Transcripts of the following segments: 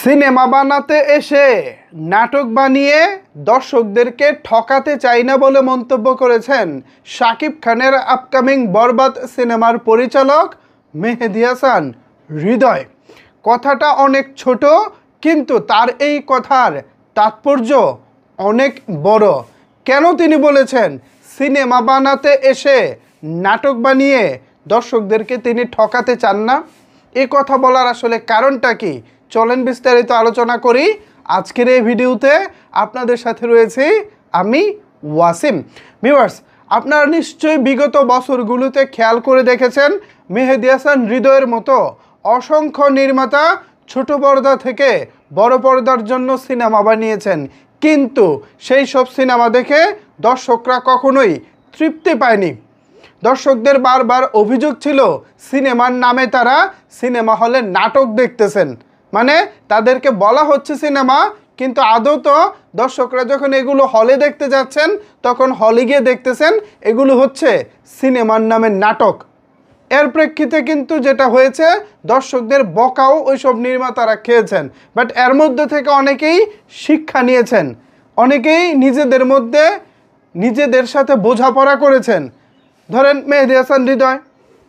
Cinema বানাতে এসে নাটক বানিয়ে দর্শকদেরকে ঠকাতে চাই না বলে মন্তব্য করেছেন শাকিব খানের আপকামিং বরবাদ সিনেমার পরিচালক মেহেদী হাসান হৃদয়। কথাটা অনেক ছোট, কিন্তু তার এই কথার তাৎপর্য অনেক বড়। কেন তিনি বলেছেন সিনেমা বানাতে এসে নাটক বানিয়ে দর্শকদেরকে তিনি ঠকাতে চান না? এই কথা বলার আসলে কারণটা কি? চলেন বিস্তারিত আলোচনা করি আজকের এই ভিডিওতে। আপনাদের সাথে রয়েছি আমি ওয়াসিম। ভিউয়ার্স, আপনারা নিশ্চয়ই বিগত বছরগুলোতে খেয়াল করে দেখেছেন মেহেদী হাসান হৃদয়ের মতো অসংখ্য নির্মাতা ছোট পর্দা থেকে বড় পর্দার জন্য সিনেমা বানিয়েছেন, কিন্তু সেই সব সিনেমা দেখে দর্শকরা কখনোই তৃপ্তি পায়নি। দর্শকদের বারবার অভিযোগ ছিল সিনেমার নামে তারা সিনেমা হলে নাটক দেখতেছেন, মানে তাদেরকে বলা হচ্ছে সিনেমা, কিন্তু আদৌ তো দর্শকরা যখন এগুলো হলে দেখতে যাচ্ছেন তখন হলে গিয়ে দেখতেছেন এগুলো হচ্ছে সিনেমার নামে নাটক। এর প্রেক্ষিতে কিন্তু যেটা হয়েছে, দর্শকদের বকাও ওইসব নির্মাতারা খেয়েছেন, বাট এর মধ্যে থেকে অনেকেই শিক্ষা নিয়েছেন, অনেকেই নিজেদের মধ্যে নিজেদের সাথে বোঝাপড়া করেছেন। ধরেন মেহেদী হাসান হৃদয়,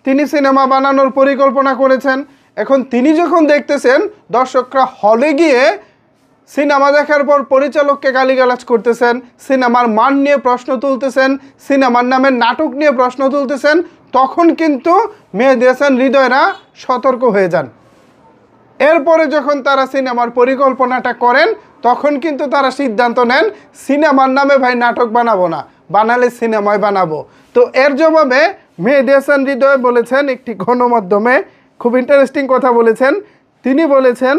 তিনি সিনেমা বানানোর পরিকল্পনা করেছেন। এখন তিনি যখন দেখতেছেন দর্শকরা হলে গিয়ে সিনেমা দেখার পর পরিচালককে গালিগালাজ করতেছেন, সিনেমার মান নিয়ে প্রশ্ন তুলতেছেন, সিনেমার নামে নাটক নিয়ে প্রশ্ন তুলতেছেন, তখন কিন্তু মেহেদী হাসান হৃদয়রা সতর্ক হয়ে যান। এরপরে যখন তারা সিনেমার পরিকল্পনাটা করেন তখন কিন্তু তারা সিদ্ধান্ত নেন সিনেমার নামে ভাই নাটক বানাবো না, বানালে সিনেমায় বানাবো। তো এর জবাবে মেহেদী হাসান হৃদয় বলেছেন একটি গণমাধ্যমে খুব ইন্টারেস্টিং কথা বলেছেন। তিনি বলেছেন,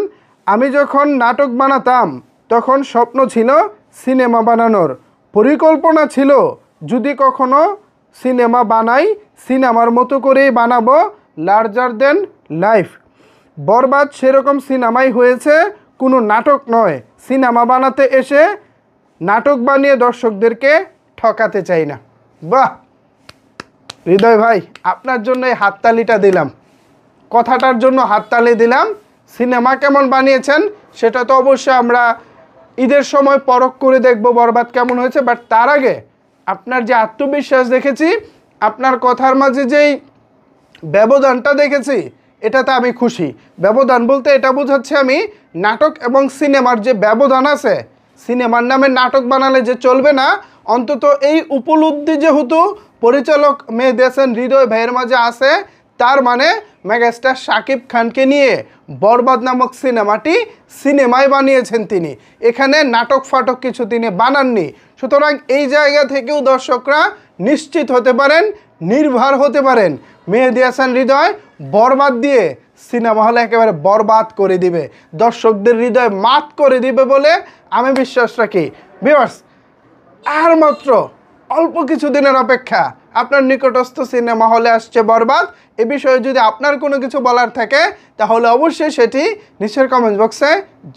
আমি যখন নাটক বানাতাম তখন স্বপ্ন ছিল সিনেমা বানানোর, পরিকল্পনা ছিল যদি কখনো সিনেমা বানাই সিনেমার মতো করেই বানাবো, লার্জার দেন লাইফ। বরবাদ সেরকম সিনেমাই হয়েছে, কোনো নাটক নয়। সিনেমা বানাতে এসে নাটক বানিয়ে দর্শকদেরকে ঠকাতে চাই না। বাহ হৃদয় ভাই, আপনার জন্য এই হাততালিটা দিলাম, কথাটার জন্য হাততালি দিলাম। সিনেমা কেমন বানিয়েছেন সেটা তো অবশ্যই আমরা ঈদের সময় পরখ করে দেখব বরবাদ কেমন হয়েছে, বাট তার আগে আপনার যে আত্মবিশ্বাস দেখেছি, আপনার কথার মাঝে যেই ব্যবধানটা দেখেছি, এটাতে আমি খুশি। ব্যবধান বলতে এটা বোঝাচ্ছে আমি নাটক এবং সিনেমার যে ব্যবধান আছে, সিনেমার নামে নাটক বানালে যে চলবে না, অন্তত এই উপলব্ধি যেহেতু পরিচালক মেহেদী হাসান হৃদয় ভাইয়ের মাঝে আছে, তার মানে মেগাস্টার শাকিব খানকে নিয়ে বরবাদ নামক সিনেমাটি সিনেমায় বানিয়েছেন তিনি, এখানে নাটক ফাটক কিছু তিনি বানাননি। সুতরাং এই জায়গা থেকেও দর্শকরা নিশ্চিত হতে পারেন, নির্ভর হতে পারেন, মেহেদী হাসান হৃদয় বরবাদ দিয়ে সিনেমা হলে একেবারে বরবাদ করে দিবে, দর্শকদের হৃদয় মাত করে দিবে বলে আমি বিশ্বাস রাখি। ভিউয়ার্স, আর মাত্র অল্প কিছু দিনের অপেক্ষা, আপনার নিকটস্থ সিনেমা হলে আসছে বরবাদ। এ বিষয়ে যদি আপনার কোনো কিছু বলার থাকে তাহলে অবশ্যই সেটি নিচের কমেন্ট বক্সে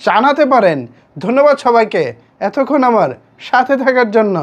জানাতে পারেন। ধন্যবাদ সবাইকে এতক্ষণ আমার সাথে থাকার জন্য।